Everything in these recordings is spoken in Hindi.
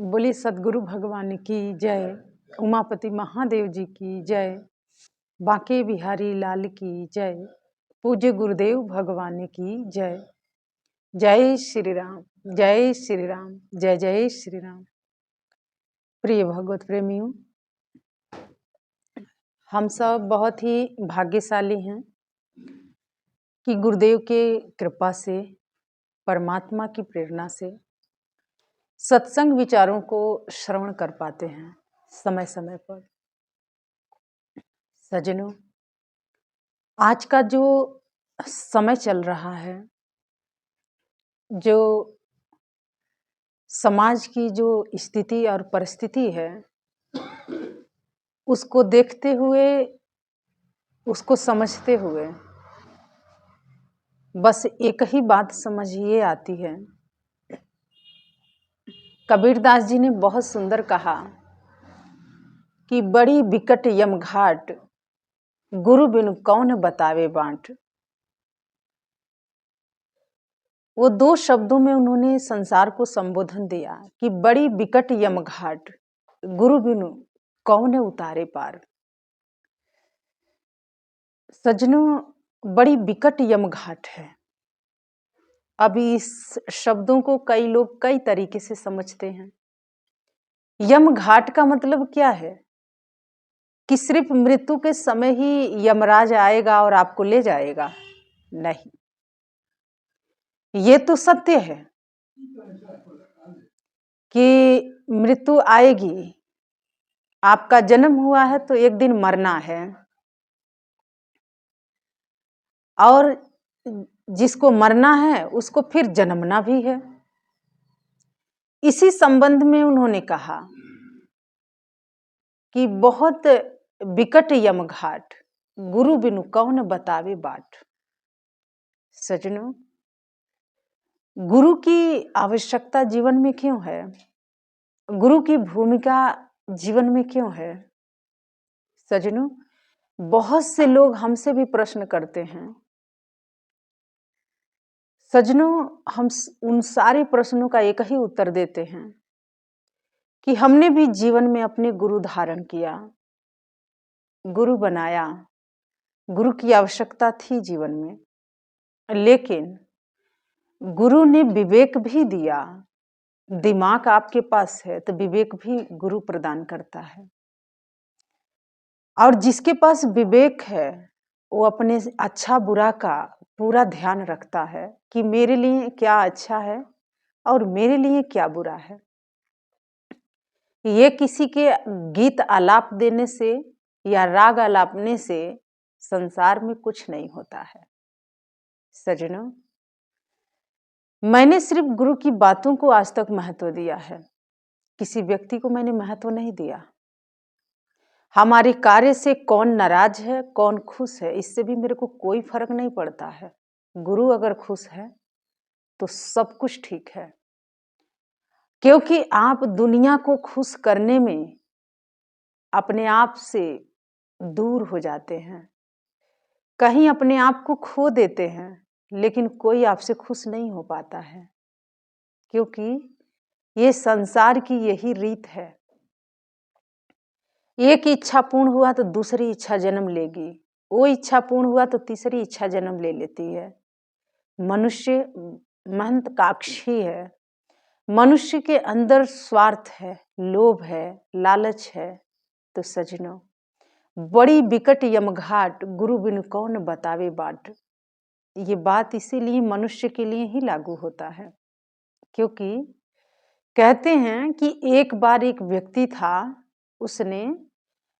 बोली सद्गुरु भगवान की जय। उमापति महादेव जी की जय। बांके बिहारी लाल की जय। पूज्य गुरुदेव भगवान की जय। जय श्री राम, जय श्री राम, जय जय श्री राम। प्रिय भगवत प्रेमियों, हम सब बहुत ही भाग्यशाली हैं कि गुरुदेव के कृपा से, परमात्मा की प्रेरणा से सत्संग विचारों को श्रवण कर पाते हैं समय समय पर। सज्जनों, आज का जो समय चल रहा है, जो समाज की जो स्थिति और परिस्थिति है, उसको देखते हुए, उसको समझते हुए बस एक ही बात समझ ये आती है। कबीरदास जी ने बहुत सुंदर कहा कि बड़ी बिकट यमघाट, गुरु बिनु कौन बतावे बांट। वो दो शब्दों में उन्होंने संसार को संबोधन दिया कि बड़ी बिकट यमघाट, गुरु बिनु कौन उतारे पार। सज्जनों, बड़ी बिकट यमघाट है। अभी इस शब्दों को कई लोग कई तरीके से समझते हैं। यमघाट का मतलब क्या है कि सिर्फ मृत्यु के समय ही यमराज आएगा और आपको ले जाएगा? नहीं, ये तो सत्य है कि मृत्यु आएगी। आपका जन्म हुआ है तो एक दिन मरना है, और जिसको मरना है उसको फिर जन्मना भी है। इसी संबंध में उन्होंने कहा कि बहुत बिकट यमघाट, गुरु बिनु कौन बतावे बाट। सज्जनों, गुरु की आवश्यकता जीवन में क्यों है? गुरु की भूमिका जीवन में क्यों है? सज्जनों, बहुत से लोग हमसे भी प्रश्न करते हैं। सज्जनों, हम उन सारे प्रश्नों का एक ही उत्तर देते हैं कि हमने भी जीवन में अपने गुरु धारण किया, गुरु बनाया, गुरु की आवश्यकता थी जीवन में, लेकिन गुरु ने विवेक भी दिया। दिमाग आपके पास है तो विवेक भी गुरु प्रदान करता है, और जिसके पास विवेक है वो अपने अच्छा बुरा का पूरा ध्यान रखता है कि मेरे लिए क्या अच्छा है और मेरे लिए क्या बुरा है। ये किसी के गीत आलाप देने से या राग आलापने से संसार में कुछ नहीं होता है। सज्जनों, मैंने सिर्फ गुरु की बातों को आज तक महत्व दिया है, किसी व्यक्ति को मैंने महत्व नहीं दिया। हमारे कार्य से कौन नाराज है, कौन खुश है, इससे भी मेरे को कोई फर्क नहीं पड़ता है। गुरु अगर खुश है तो सब कुछ ठीक है, क्योंकि आप दुनिया को खुश करने में अपने आप से दूर हो जाते हैं, कहीं अपने आप को खो देते हैं, लेकिन कोई आपसे खुश नहीं हो पाता है, क्योंकि ये संसार की यही रीत है। एक इच्छा पूर्ण हुआ तो दूसरी इच्छा जन्म लेगी, वो इच्छा पूर्ण हुआ तो तीसरी इच्छा जन्म ले लेती है। मनुष्य महत्वाकांक्षी है, मनुष्य के अंदर स्वार्थ है, लोभ है, लालच है। तो सज्जनों, बड़ी बिकट यमघाट, गुरु बिनु कौन बतावे बाट। ये बात इसीलिए मनुष्य के लिए ही लागू होता है, क्योंकि कहते हैं कि एक बार एक व्यक्ति था, उसने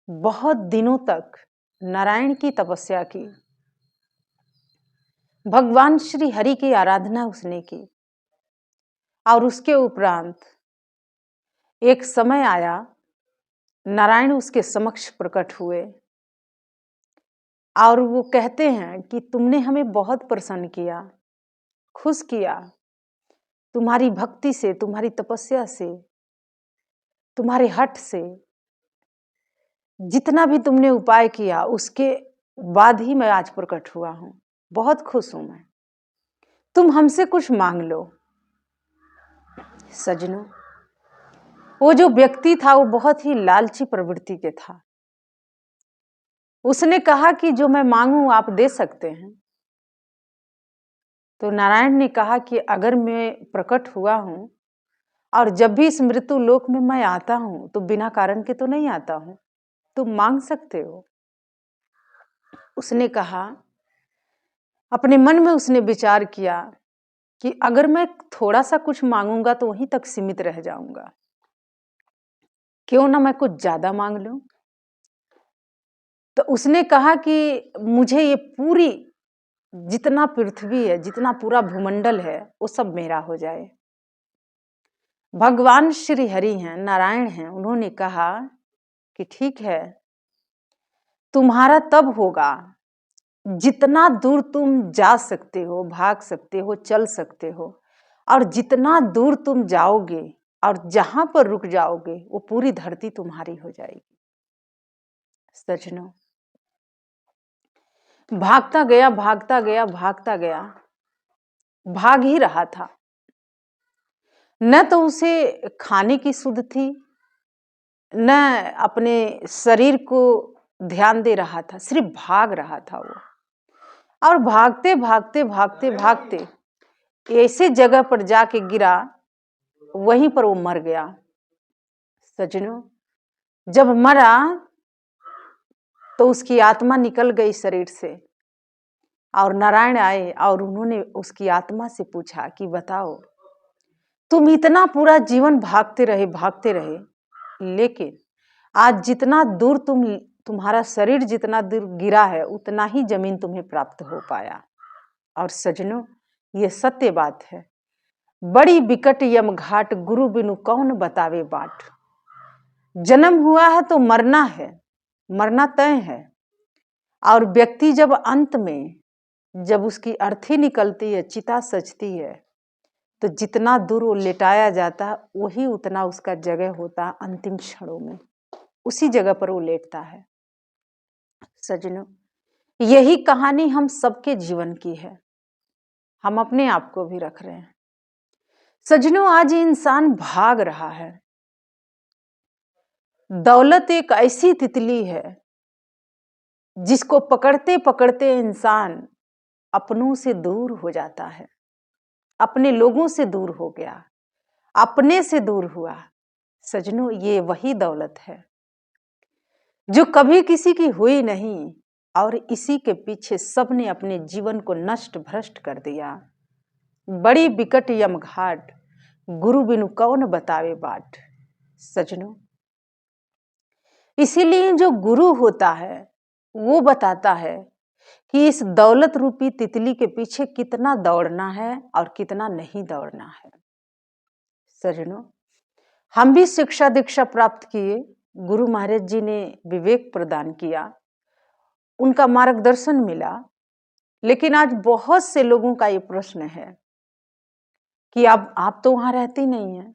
बहुत दिनों तक नारायण की तपस्या की, भगवान श्री हरि की आराधना उसने की, और उसके उपरांत एक समय आया, नारायण उसके समक्ष प्रकट हुए और वो कहते हैं कि तुमने हमें बहुत प्रसन्न किया, खुश किया। तुम्हारी भक्ति से, तुम्हारी तपस्या से, तुम्हारे हठ से, जितना भी तुमने उपाय किया उसके बाद ही मैं आज प्रकट हुआ हूं। बहुत खुश हूं मैं, तुम हमसे कुछ मांग लो। सज्जनों, वो जो व्यक्ति था वो बहुत ही लालची प्रवृत्ति के था। उसने कहा कि जो मैं मांगू आप दे सकते हैं। तो नारायण ने कहा कि अगर मैं प्रकट हुआ हूं और जब भी इस मृत्यु लोक में मैं आता हूं तो बिना कारण के तो नहीं आता हूं, तुम मांग सकते हो। उसने कहा, अपने मन में उसने विचार किया कि अगर मैं थोड़ा सा कुछ मांगूंगा तो वहीं तक सीमित रह जाऊंगा, क्यों ना मैं कुछ ज्यादा मांग लूं। तो उसने कहा कि मुझे ये पूरी जितना पृथ्वी है, जितना पूरा भूमंडल है, वो सब मेरा हो जाए। भगवान श्री हरि हैं, नारायण हैं, उन्होंने कहा कि ठीक है, तुम्हारा तब होगा जितना दूर तुम जा सकते हो, भाग सकते हो, चल सकते हो, और जितना दूर तुम जाओगे और जहां पर रुक जाओगे वो पूरी धरती तुम्हारी हो जाएगी। सजनों, भागता गया, भागता गया, भागता गया, भाग ही रहा था। न तो उसे खाने की सुध थी, न अपने शरीर को ध्यान दे रहा था, सिर्फ भाग रहा था वो। और भागते भागते भागते भागते ऐसे जगह पर जाके गिरा, वहीं पर वो मर गया। सजनों, जब मरा तो उसकी आत्मा निकल गई शरीर से, और नारायण आए और उन्होंने उसकी आत्मा से पूछा कि बताओ, तुम इतना पूरा जीवन भागते रहे, लेकिन आज जितना दूर तुम्हारा शरीर जितना दूर गिरा है उतना ही जमीन तुम्हें प्राप्त हो पाया। और सजनों, ये सत्य बात है। बड़ी विकट यम घाट, गुरु बिनु कौन बतावे बाट। जन्म हुआ है तो मरना है, मरना तय है। और व्यक्ति जब अंत में, जब उसकी अर्थी निकलती है, चिता सजती है, तो जितना दूर वो लेटाया जाता है वही उतना उसका जगह होता है अंतिम क्षणों में, उसी जगह पर वो लेटता है। सजनों, यही कहानी हम सबके जीवन की है, हम अपने आप को भी रख रहे हैं। सजनों, आज इंसान भाग रहा है। दौलत एक ऐसी तितली है जिसको पकड़ते पकड़ते इंसान अपनों से दूर हो जाता है, अपने लोगों से दूर हो गया, अपने से दूर हुआ। सजनों, ये वही दौलत है जो कभी किसी की हुई नहीं, और इसी के पीछे सबने अपने जीवन को नष्ट भ्रष्ट कर दिया। बड़ी विकट यम घाट, गुरु बिनु कौन बतावे बाट। सजनों, इसीलिए जो गुरु होता है वो बताता है कि इस दौलत रूपी तितली के पीछे कितना दौड़ना है और कितना नहीं दौड़ना है। सजनों, हम भी शिक्षा दीक्षा प्राप्त किए, गुरु महाराज जी ने विवेक प्रदान किया, उनका मार्गदर्शन मिला, लेकिन आज बहुत से लोगों का ये प्रश्न है कि अब आप तो वहां रहती नहीं है।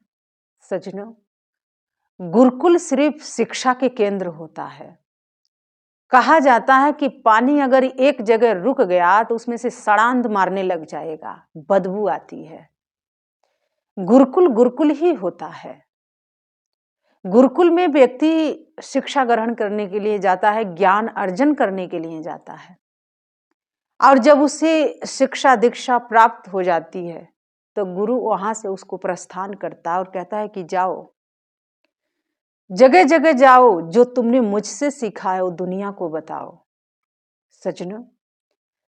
सजनों, गुरुकुल सिर्फ शिक्षा के केंद्र होता है। कहा जाता है कि पानी अगर एक जगह रुक गया तो उसमें से सड़ांध मारने लग जाएगा, बदबू आती है। गुरुकुल गुरुकुल ही होता है। गुरुकुल में व्यक्ति शिक्षा ग्रहण करने के लिए जाता है, ज्ञान अर्जन करने के लिए जाता है, और जब उसे शिक्षा दीक्षा प्राप्त हो जाती है तो गुरु वहां से उसको प्रस्थान करता है और कहता है कि जाओ, जगह जगह जाओ, जो तुमने मुझसे सीखा है वो दुनिया को बताओ। सजनों,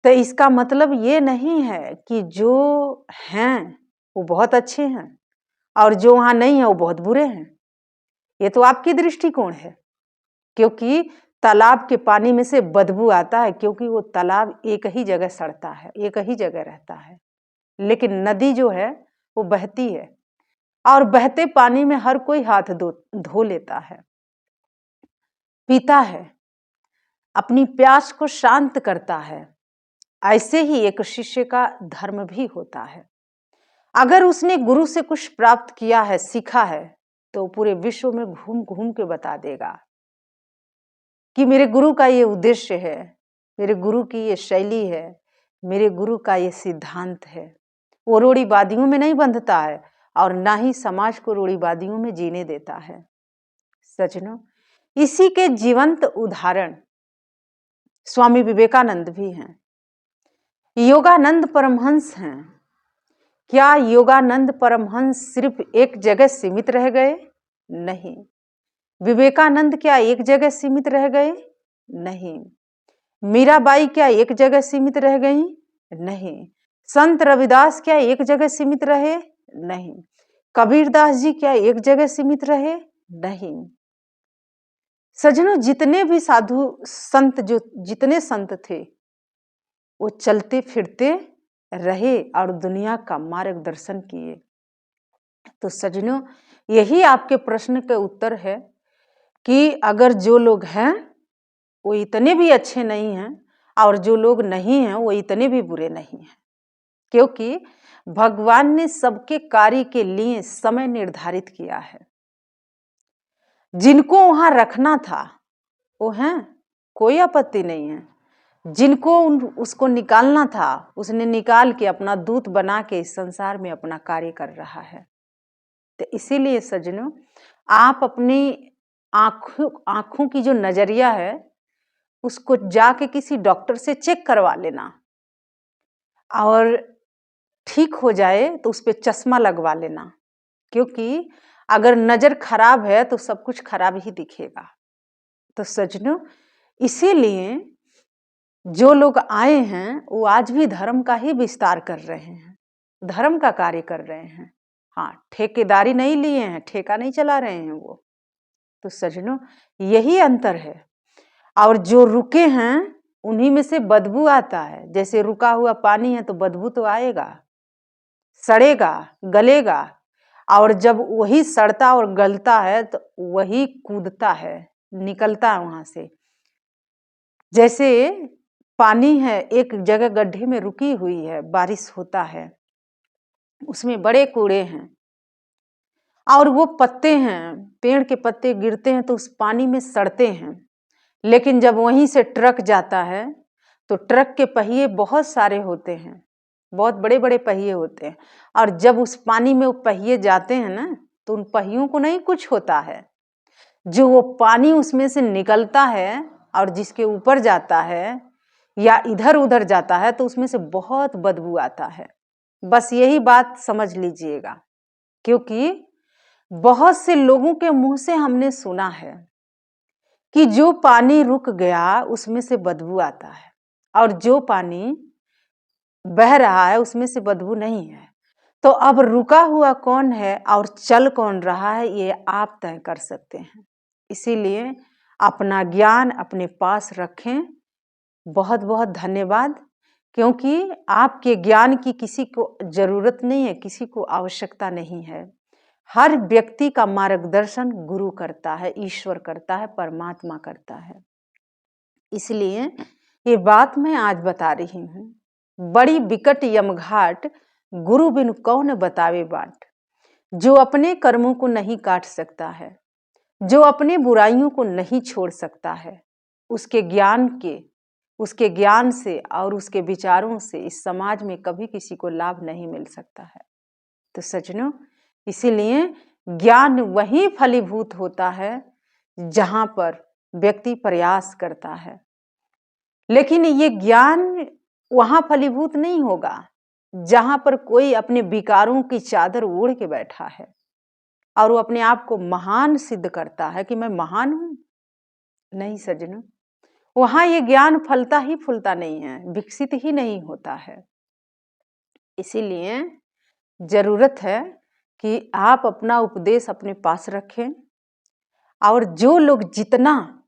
तो इसका मतलब ये नहीं है कि जो हैं वो बहुत अच्छे हैं और जो वहां नहीं है वो बहुत बुरे हैं। ये तो आपकी दृष्टिकोण है, क्योंकि तालाब के पानी में से बदबू आता है, क्योंकि वो तालाब एक ही जगह सड़ता है, एक ही जगह रहता है। लेकिन नदी जो है वो बहती है, और बहते पानी में हर कोई हाथ धो लेता है, पीता है, अपनी प्यास को शांत करता है। ऐसे ही एक शिष्य का धर्म भी होता है। अगर उसने गुरु से कुछ प्राप्त किया है, सीखा है, तो पूरे विश्व में घूम घूम के बता देगा कि मेरे गुरु का ये उद्देश्य है, मेरे गुरु की ये शैली है, मेरे गुरु का ये सिद्धांत है। वो रोड़ी वादियों में नहीं बंधता है और ना ही समाज को रूढ़िवादियों में जीने देता है। सज्जनों, इसी के जीवंत उदाहरण स्वामी विवेकानंद भी हैं, योगानंद परमहंस हैं। क्या योगानंद परमहंस सिर्फ एक जगह सीमित रह गए? नहीं। विवेकानंद क्या एक जगह सीमित रह गए? नहीं। मीराबाई क्या एक जगह सीमित रह गई? नहीं। संत रविदास क्या एक जगह सीमित रहे? नहीं। कबीरदास जी क्या एक जगह सीमित रहे? नहीं। सज्जनों, जितने भी साधु संत, जो जितने संत थे, वो चलते फिरते रहे और दुनिया का मार्गदर्शन किए। तो सज्जनों, यही आपके प्रश्न के उत्तर है कि अगर जो लोग हैं वो इतने भी अच्छे नहीं हैं और जो लोग नहीं हैं वो इतने भी बुरे नहीं हैं, क्योंकि भगवान ने सबके कार्य के लिए समय निर्धारित किया है। जिनको वहां रखना था वो हैं, कोई आपत्ति नहीं है। जिनको उसको निकालना था उसने निकाल के अपना दूत बना के इस संसार में अपना कार्य कर रहा है। तो इसीलिए सज्जनों, आप अपनी आंखों की जो नजरिया है उसको जाके किसी डॉक्टर से चेक करवा लेना, और ठीक हो जाए तो उस पर चश्मा लगवा लेना, क्योंकि अगर नजर खराब है तो सब कुछ खराब ही दिखेगा। तो सज्जनों, इसीलिए जो लोग आए हैं वो आज भी धर्म का ही विस्तार कर रहे हैं, धर्म का कार्य कर रहे हैं। हाँ, ठेकेदारी नहीं लिए हैं, ठेका नहीं चला रहे हैं वो। तो सज्जनों, यही अंतर है। और जो रुके हैं उन्हीं में से बदबू आता है। जैसे रुका हुआ पानी है तो बदबू तो आएगा, सड़ेगा, गलेगा, और जब वही सड़ता और गलता है तो वही कूदता है, निकलता है वहां से। जैसे पानी है, एक जगह गड्ढे में रुकी हुई है, बारिश होता है, उसमें बड़े कूड़े हैं और वो पत्ते हैं, पेड़ के पत्ते गिरते हैं तो उस पानी में सड़ते हैं। लेकिन जब वहीं से ट्रक जाता है तो ट्रक के पहिए बहुत सारे होते हैं, बहुत बड़े बड़े पहिए होते हैं, और जब उस पानी में वो पहिए जाते हैं ना तो उन पहियों को नहीं कुछ होता है। जो वो पानी उसमें से निकलता है और जिसके ऊपर जाता है या इधर उधर जाता है तो उसमें से बहुत बदबू आता है। बस यही बात समझ लीजिएगा, क्योंकि बहुत से लोगों के मुंह से हमने सुना है कि जो पानी रुक गया उसमें से बदबू आता है, और जो पानी बह रहा है उसमें से बदबू नहीं है। तो अब रुका हुआ कौन है और चल कौन रहा है ये आप तय कर सकते हैं। इसीलिए अपना ज्ञान अपने पास रखें। बहुत बहुत धन्यवाद, क्योंकि आपके ज्ञान की किसी को जरूरत नहीं है, किसी को आवश्यकता नहीं है। हर व्यक्ति का मार्गदर्शन गुरु करता है, ईश्वर करता है, परमात्मा करता है। इसलिए ये बात मैं आज बता रही हूँ। बड़ी बिकट यमघाट गुरु बिन कौन बतावे बाट। जो अपने कर्मों को नहीं काट सकता है, जो अपने बुराइयों को नहीं छोड़ सकता है, उसके ज्ञान से और उसके विचारों से इस समाज में कभी किसी को लाभ नहीं मिल सकता है। तो सज्जनों, इसीलिए ज्ञान वहीं फलीभूत होता है जहां पर व्यक्ति प्रयास करता है। लेकिन ये ज्ञान वहां फलीभूत नहीं होगा जहां पर कोई अपने विकारों की चादर ओढ़ के बैठा है और वो अपने आप को महान सिद्ध करता है कि मैं महान हूं। नहीं सज्जनों, वहां ये ज्ञान फलता ही फूलता नहीं है, विकसित ही नहीं होता है। इसीलिए जरूरत है कि आप अपना उपदेश अपने पास रखें, और जो लोग जितना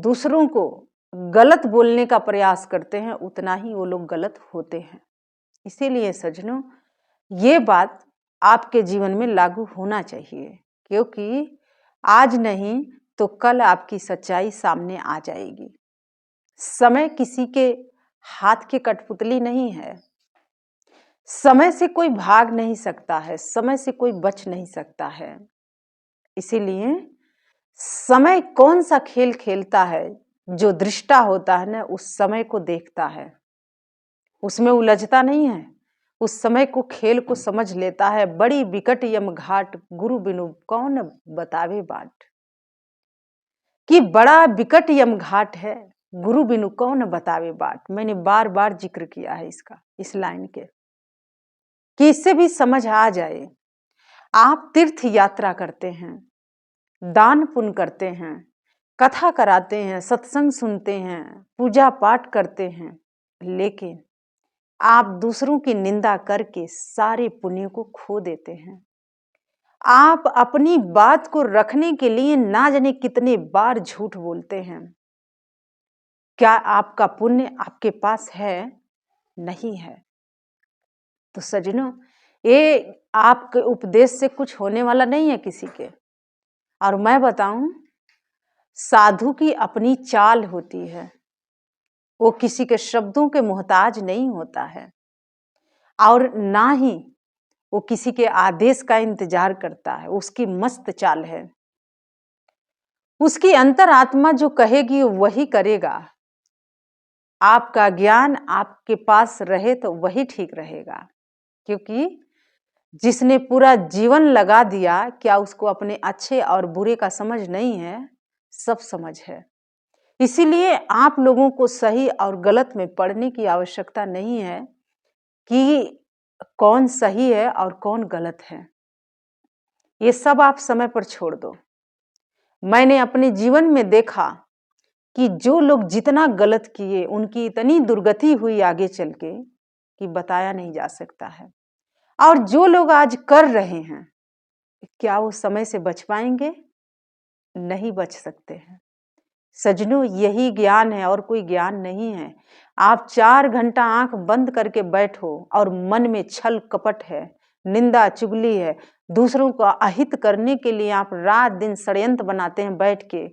दूसरों को गलत बोलने का प्रयास करते हैं उतना ही वो लोग गलत होते हैं। इसीलिए सज्जनों, ये बात आपके जीवन में लागू होना चाहिए, क्योंकि आज नहीं तो कल आपकी सच्चाई सामने आ जाएगी। समय किसी के हाथ की कठपुतली नहीं है। समय से कोई भाग नहीं सकता है, समय से कोई बच नहीं सकता है। इसीलिए समय कौन सा खेल खेलता है, जो दृष्टा होता है ना उस समय को देखता है, उसमें उलझता नहीं है, उस समय को खेल को समझ लेता है। बड़ी बिकट यम घाट गुरु बिनु कौन बतावे बाट, कि बड़ा बिकट यम घाट है, गुरु बिनु कौन बतावे बाट। मैंने बार बार जिक्र किया है इसका, इस लाइन के, कि इससे भी समझ आ जाए। आप तीर्थ यात्रा करते हैं, दान पुण्य करते हैं, कथा कराते हैं, सत्संग सुनते हैं, पूजा पाठ करते हैं, लेकिन आप दूसरों की निंदा करके सारे पुण्य को खो देते हैं। आप अपनी बात को रखने के लिए ना जाने कितने बार झूठ बोलते हैं। क्या आपका पुण्य आपके पास है? नहीं है। तो सज्जनों, ये आपके उपदेश से कुछ होने वाला नहीं है किसी के। और मैं बताऊं, साधु की अपनी चाल होती है, वो किसी के शब्दों के मोहताज नहीं होता है, और ना ही वो किसी के आदेश का इंतजार करता है। उसकी मस्त चाल है, उसकी अंतरात्मा जो कहेगी वही करेगा। आपका ज्ञान आपके पास रहे तो वही ठीक रहेगा, क्योंकि जिसने पूरा जीवन लगा दिया, क्या उसको अपने अच्छे और बुरे का समझ नहीं है? सब समझ है। इसीलिए आप लोगों को सही और गलत में पढ़ने की आवश्यकता नहीं है कि कौन सही है और कौन गलत है। ये सब आप समय पर छोड़ दो। मैंने अपने जीवन में देखा कि जो लोग जितना गलत किए, उनकी इतनी दुर्गति हुई आगे चल के कि बताया नहीं जा सकता है। और जो लोग आज कर रहे हैं, क्या वो समय से बच पाएंगे? नहीं बच सकते हैं। सज्जनों, यही ज्ञान है और कोई ज्ञान नहीं है। आप 4 घंटा आंख बंद करके बैठो और मन में छल कपट है, निंदा चुगली है, दूसरों को अहित करने के लिए आप रात दिन षड्यंत्र बनाते हैं बैठ के,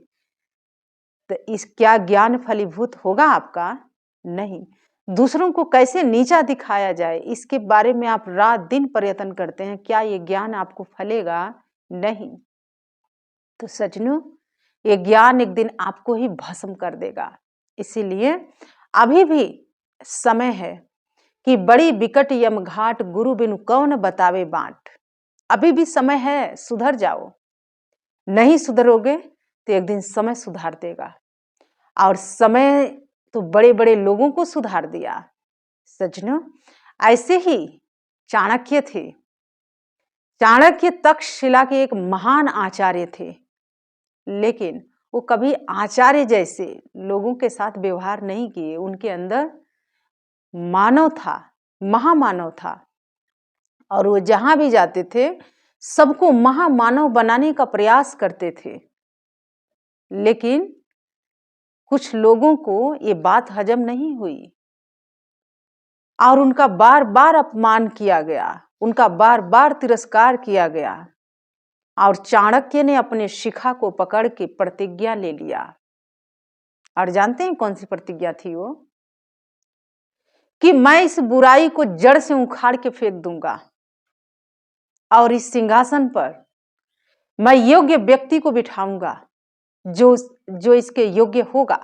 तो इस क्या ज्ञान फलीभूत होगा आपका? नहीं। दूसरों को कैसे नीचा दिखाया जाए, इसके बारे में आप रात दिन प्रयत्न करते हैं, क्या ये ज्ञान आपको फलेगा? नहीं। तो सज्जनों, ये ज्ञान एक दिन आपको ही भस्म कर देगा। इसीलिए अभी भी समय है कि बड़ी बिकट यम घाट गुरु बिनु कौन बतावे बाट। अभी भी समय है, सुधर जाओ। नहीं सुधरोगे तो एक दिन समय सुधार देगा, और समय तो बड़े बड़े लोगों को सुधार दिया। सज्जनों, ऐसे ही चाणक्य थे। चाणक्य तक्षशिला के एक महान आचार्य थे, लेकिन वो कभी आचार्य जैसे लोगों के साथ व्यवहार नहीं किए। उनके अंदर मानव था, महामानव था, और वो जहां भी जाते थे सबको महामानव बनाने का प्रयास करते थे। लेकिन कुछ लोगों को ये बात हजम नहीं हुई और उनका बार बार अपमान किया गया, उनका बार बार तिरस्कार किया गया, और चाणक्य ने अपने शिखा को पकड़ के प्रतिज्ञा ले लिया। और जानते हैं कौन सी प्रतिज्ञा थी वो? कि मैं इस बुराई को जड़ से उखाड़ के फेंक दूंगा, और इस सिंहासन पर मैं योग्य व्यक्ति को बिठाऊंगा जो इसके योग्य होगा।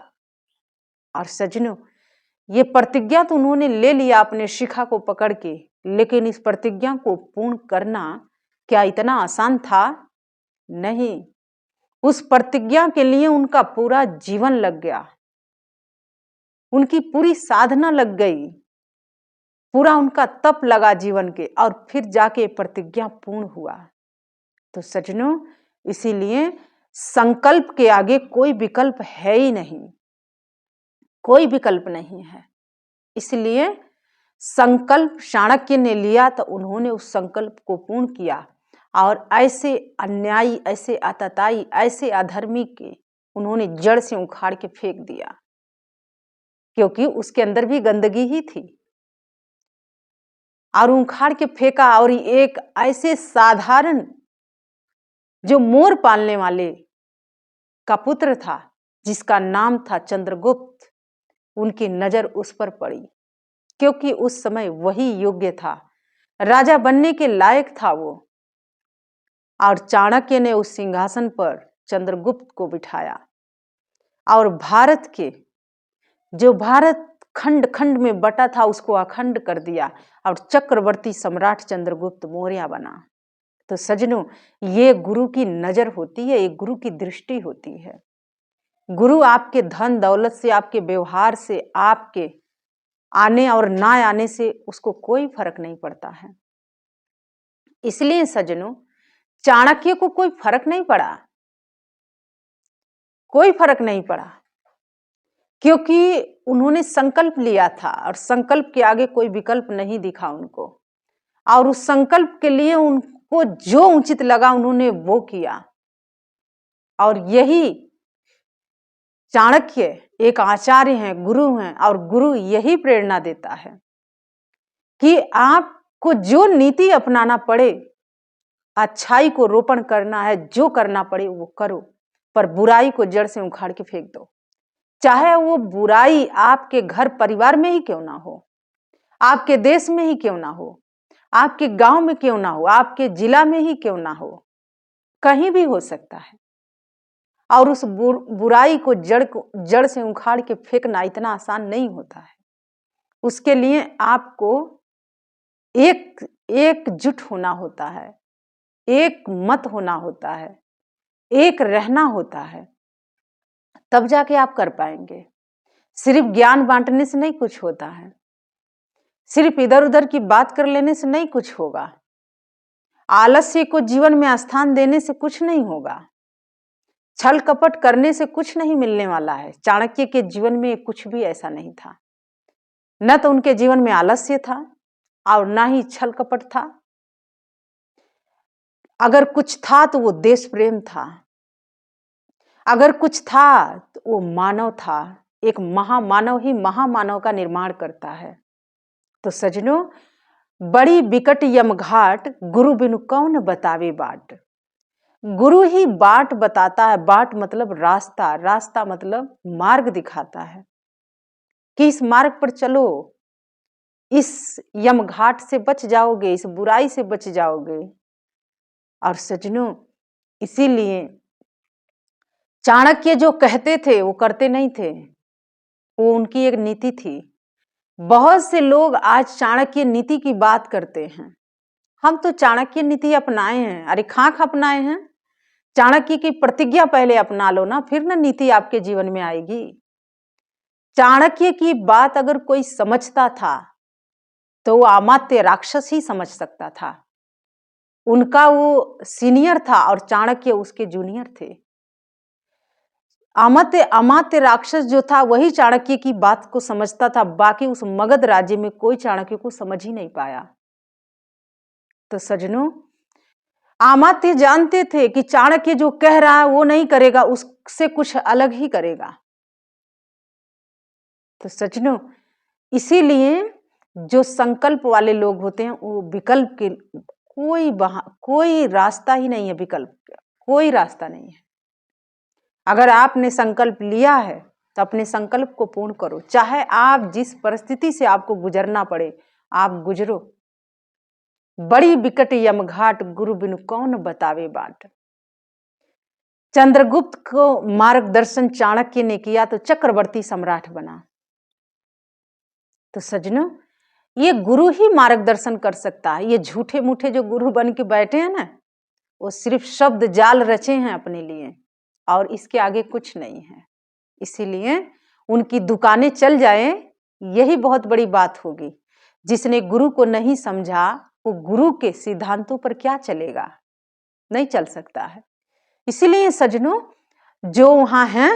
और सज्जनों, ये प्रतिज्ञा तो उन्होंने ले लिया अपने शिखा को पकड़ के, लेकिन इस प्रतिज्ञा को पूर्ण करना क्या इतना आसान था? नहीं। उस प्रतिज्ञा के लिए उनका पूरा जीवन लग गया, उनकी पूरी साधना लग गई, पूरा उनका तप लगा जीवन के, और फिर जाके प्रतिज्ञा पूर्ण हुआ। तो सज्जनों, इसीलिए संकल्प के आगे कोई विकल्प है ही नहीं, कोई विकल्प नहीं है। इसलिए संकल्प चाणक्य ने लिया तो उन्होंने उस संकल्प को पूर्ण किया, और ऐसे अन्यायी, ऐसे आतताई, ऐसे अधर्मी के उन्होंने जड़ से उखाड़ के फेंक दिया, क्योंकि उसके अंदर भी गंदगी ही थी, और उखाड़ के फेंका। और एक ऐसे साधारण जो मोर पालने वाले का पुत्र था, जिसका नाम था चंद्रगुप्त, उनकी नजर उस पर पड़ी, क्योंकि उस समय वही योग्य था, राजा बनने के लायक था वो। और चाणक्य ने उस सिंहासन पर चंद्रगुप्त को बिठाया, और भारत खंड खंड में बटा था उसको अखंड कर दिया और चक्रवर्ती सम्राट चंद्रगुप्त मौर्य बना। तो सजनों, ये गुरु की नजर होती है, ये गुरु की दृष्टि होती है। गुरु आपके धन दौलत से, आपके व्यवहार से, आपके आने और ना आने से उसको कोई फर्क नहीं पड़ता है। इसलिए सजनों, चाणक्य को कोई फर्क नहीं पड़ा, कोई फर्क नहीं पड़ा, क्योंकि उन्होंने संकल्प लिया था और संकल्प के आगे कोई विकल्प नहीं दिखा उनको, और उस संकल्प के लिए उनको जो उचित लगा उन्होंने वो किया। और यही चाणक्य एक आचार्य हैं, गुरु हैं, और गुरु यही प्रेरणा देता है कि आपको जो नीति अपनाना पड़े, अच्छाई को रोपण करना है, जो करना पड़े वो करो, पर बुराई को जड़ से उखाड़ के फेंक दो। चाहे वो बुराई आपके घर परिवार में ही क्यों ना हो, आपके देश में ही क्यों ना हो, आपके गांव में क्यों ना हो, आपके जिला में ही क्यों ना हो, कहीं भी हो सकता है। और उस बुराई को जड़ से उखाड़ के फेंकना इतना आसान नहीं होता है। उसके लिए आपको एकजुट होना होता है, एक मत होना होता है, एक रहना होता है, तब जाके आप कर पाएंगे। सिर्फ ज्ञान बांटने से नहीं कुछ होता है, सिर्फ इधर उधर की बात कर लेने से नहीं कुछ होगा, आलस्य को जीवन में स्थान देने से कुछ नहीं होगा, छल कपट करने से कुछ नहीं मिलने वाला है। चाणक्य के जीवन में कुछ भी ऐसा नहीं था, न तो उनके जीवन में आलस्य था और ना ही छल कपट था। अगर कुछ था तो वो देश प्रेम था, अगर कुछ था तो वो मानव था। एक महामानव ही महामानव का निर्माण करता है। तो सजनों, बड़ी बिकट यमघाट गुरु बिनु कौन बतावे बाट। गुरु ही बाट बताता है, बाट मतलब रास्ता, रास्ता मतलब मार्ग दिखाता है कि इस मार्ग पर चलो, इस यमघाट से बच जाओगे, इस बुराई से बच जाओगे। और सजनों, इसीलिए चाणक्य जो कहते थे वो करते नहीं थे, वो उनकी एक नीति थी। बहुत से लोग आज चाणक्य नीति की बात करते हैं, हम तो चाणक्य नीति अपनाए हैं। अरे खाक अपनाए हैं, चाणक्य की प्रतिज्ञा पहले अपना लो ना, फिर ना नीति आपके जीवन में आएगी। चाणक्य की बात अगर कोई समझता था तो वो अमात्य राक्षस ही समझ सकता था। उनका वो सीनियर था और चाणक्य उसके जूनियर थे। अमात्य राक्षस जो था वही चाणक्य की बात को समझता था, बाकी उस मगध राज्य में कोई चाणक्य को समझ ही नहीं पाया। तो सजनों, अमात्य जानते थे कि चाणक्य जो कह रहा है वो नहीं करेगा, उससे कुछ अलग ही करेगा। तो सजनों, इसीलिए जो संकल्प वाले लोग होते हैं वो विकल्प के कोई रास्ता ही नहीं है, विकल्प का कोई रास्ता नहीं है। अगर आपने संकल्प लिया है तो अपने संकल्प को पूर्ण करो, चाहे आप जिस परिस्थिति से आपको गुजरना पड़े आप गुजरो। बड़ी बिकट यमघाट गुरु बिनु कौन बतावे बाट। चंद्रगुप्त को मार्गदर्शन चाणक्य ने किया तो चक्रवर्ती सम्राट बना। तो सजनों, ये गुरु ही मार्गदर्शन कर सकता है। ये झूठे मूठे जो गुरु बन के बैठे हैं ना, वो सिर्फ शब्द जाल रचे हैं अपने लिए और इसके आगे कुछ नहीं है। इसीलिए उनकी दुकानें चल जाए यही बहुत बड़ी बात होगी। जिसने गुरु को नहीं समझा वो गुरु के सिद्धांतों पर क्या चलेगा, नहीं चल सकता है। इसीलिए सजनों, जो वहां हैं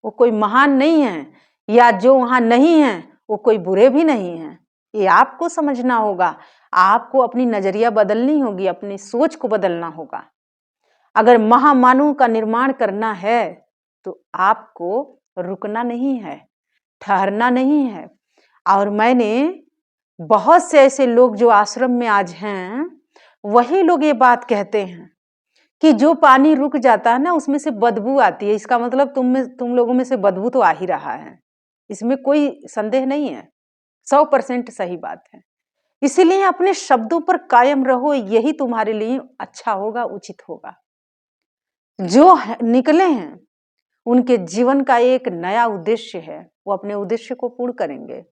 वो कोई महान नहीं है, या जो वहां नहीं है वो कोई बुरे भी नहीं है। ये आपको समझना होगा, आपको अपनी नजरिया बदलनी होगी, अपनी सोच को बदलना होगा। अगर महामानव का निर्माण करना है तो आपको रुकना नहीं है, ठहरना नहीं है। और मैंने बहुत से ऐसे लोग जो आश्रम में आज हैं, वही लोग ये बात कहते हैं कि जो पानी रुक जाता है ना उसमें से बदबू आती है। इसका मतलब तुम लोगों में से बदबू तो आ ही रहा है, इसमें कोई संदेह नहीं है, 100% सही बात है। इसीलिए अपने शब्दों पर कायम रहो, यही तुम्हारे लिए अच्छा होगा, उचित होगा। जो निकले हैं उनके जीवन का एक नया उद्देश्य है, वो अपने उद्देश्य को पूर्ण करेंगे।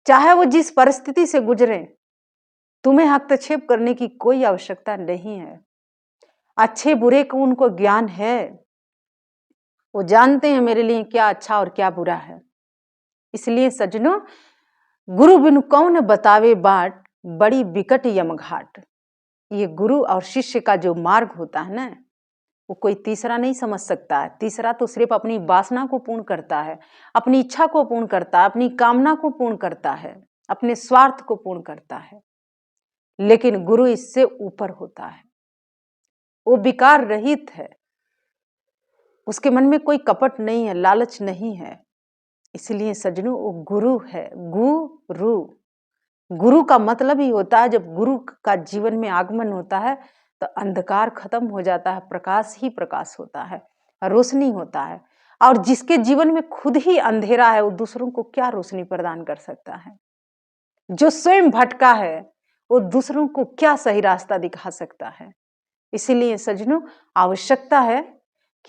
चाहे वो जिस परिस्थिति से गुजरे, तुम्हें हस्तक्षेप करने की कोई आवश्यकता नहीं है। अच्छे बुरे को उनको ज्ञान है, वो जानते हैं मेरे लिए क्या अच्छा और क्या बुरा है। इसलिए सज्जनों, गुरु बिनु कौन बतावे बाट, बड़ी विकट यमघाट। ये गुरु और शिष्य का जो मार्ग होता है ना, वो कोई तीसरा नहीं समझ सकता है। तीसरा तो सिर्फ अपनी वासना को पूर्ण करता है, अपनी इच्छा को पूर्ण करता है, अपनी कामना को पूर्ण करता है, अपने स्वार्थ को पूर्ण करता है। लेकिन गुरु इससे ऊपर होता है, वो विकार रहित है, उसके मन में कोई कपट नहीं है, लालच नहीं है। इसलिए सज्जनों, वो गुरु है। गुरु, गुरु का मतलब ही होता है, जब गुरु का जीवन में आगमन होता है तो अंधकार खत्म हो जाता है, प्रकाश ही प्रकाश होता है, रोशनी होता है। और जिसके जीवन में खुद ही अंधेरा है, वो दूसरों को क्या रोशनी प्रदान कर सकता है? जो स्वयं भटका है, वो दूसरों को क्या सही रास्ता दिखा सकता है? इसीलिए सज्जनों, आवश्यकता है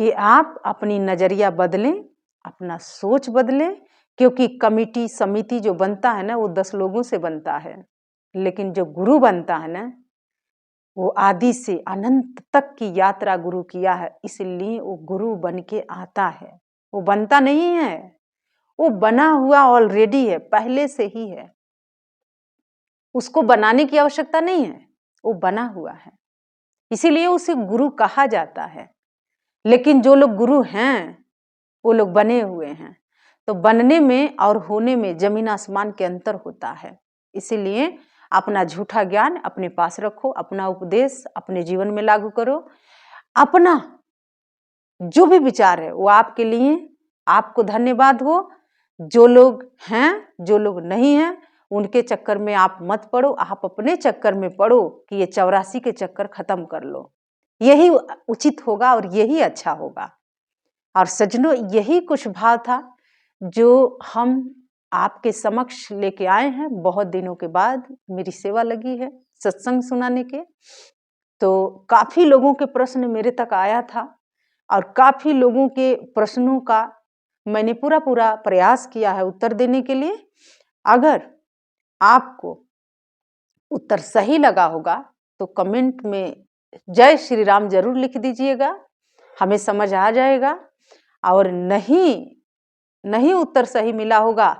कि आप अपनी नजरिया बदलें, अपना सोच बदलें। क्योंकि कमिटी समिति जो बनता है ना, वो 10 लोगों से बनता है, लेकिन जो गुरु बनता है ना, वो आदि से अनंत तक की यात्रा गुरु किया है। इसलिए वो गुरु बन के आता है, वो बनता नहीं है, वो बना हुआ ऑलरेडी है, पहले से ही है। उसको बनाने की आवश्यकता नहीं है, वो बना हुआ है, इसीलिए उसे गुरु कहा जाता है। लेकिन जो लोग गुरु हैं, वो लोग बने हुए हैं। तो बनने में और होने में जमीन आसमान के अंतर होता है। इसीलिए अपना झूठा ज्ञान अपने पास रखो, अपना उपदेश अपने जीवन में लागू करो। अपना जो भी विचार है वो आपके लिए, आपको धन्यवाद हो। जो लोग हैं, जो लोग नहीं हैं, उनके चक्कर में आप मत पड़ो, आप अपने चक्कर में पड़ो कि ये 84 के चक्कर खत्म कर लो। यही उचित होगा और यही अच्छा होगा। और सज्जनों, यही कुछ भाव था जो हम आपके समक्ष लेके आए हैं। बहुत दिनों के बाद मेरी सेवा लगी है सत्संग सुनाने के, तो काफी लोगों के प्रश्न मेरे तक आया था और काफी लोगों के प्रश्नों का मैंने पूरा प्रयास किया है उत्तर देने के लिए। अगर आपको उत्तर सही लगा होगा तो कमेंट में जय श्री राम जरूर लिख दीजिएगा, हमें समझ आ जाएगा। और नहीं उत्तर सही मिला होगा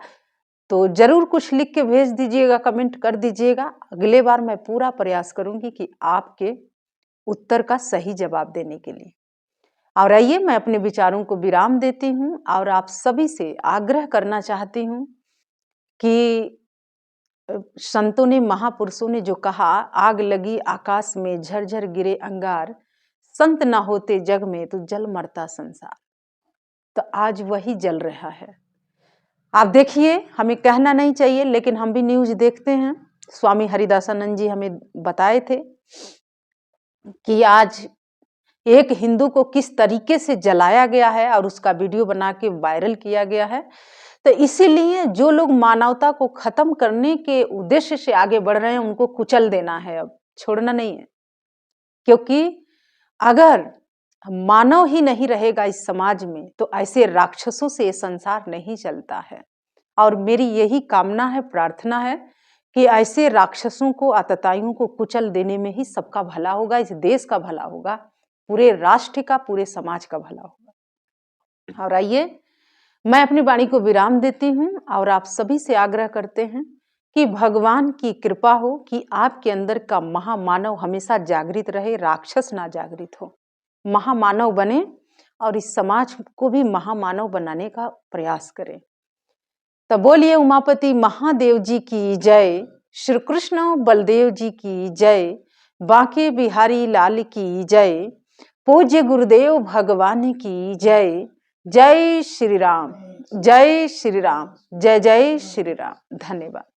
तो जरूर कुछ लिख के भेज दीजिएगा, कमेंट कर दीजिएगा। अगले बार मैं पूरा प्रयास करूंगी कि आपके उत्तर का सही जवाब देने के लिए। और आइए, मैं अपने विचारों को विराम देती हूं और आप सभी से आग्रह करना चाहती हूं कि संतों ने, महापुरुषों ने जो कहा, आग लगी आकाश में, झरझर गिरे अंगार, संत ना होते जग में तो जल मरता संसार। तो आज वही जल रहा है। आप देखिए, हमें कहना नहीं चाहिए लेकिन हम भी न्यूज देखते हैं। स्वामी हरिदासानंद जी हमें बताए थे कि आज एक हिंदू को किस तरीके से जलाया गया है और उसका वीडियो बना के वायरल किया गया है। तो इसीलिए जो लोग मानवता को खत्म करने के उद्देश्य से आगे बढ़ रहे हैं, उनको कुचल देना है, अब छोड़ना नहीं है। क्योंकि अगर मानव ही नहीं रहेगा इस समाज में तो ऐसे राक्षसों से ये संसार नहीं चलता है। और मेरी यही कामना है, प्रार्थना है कि ऐसे राक्षसों को, आतताइयों को कुचल देने में ही सबका भला होगा, इस देश का भला होगा, पूरे राष्ट्र का, पूरे समाज का भला होगा। और आइए, मैं अपनी वाणी को विराम देती हूँ और आप सभी से आग्रह करते हैं कि भगवान की कृपा हो कि आपके अंदर का महामानव हमेशा जागृत रहे, राक्षस ना जागृत हो, महामानव बने और इस समाज को भी महामानव बनाने का प्रयास करें। तो बोलिए उमापति महादेव जी की जय, श्री कृष्ण बलदेव जी की जय, बांके बिहारी लाल की जय, पूज्य गुरुदेव भगवान की जय। जय श्री राम, जय श्री राम, जय जय श्री राम। धन्यवाद।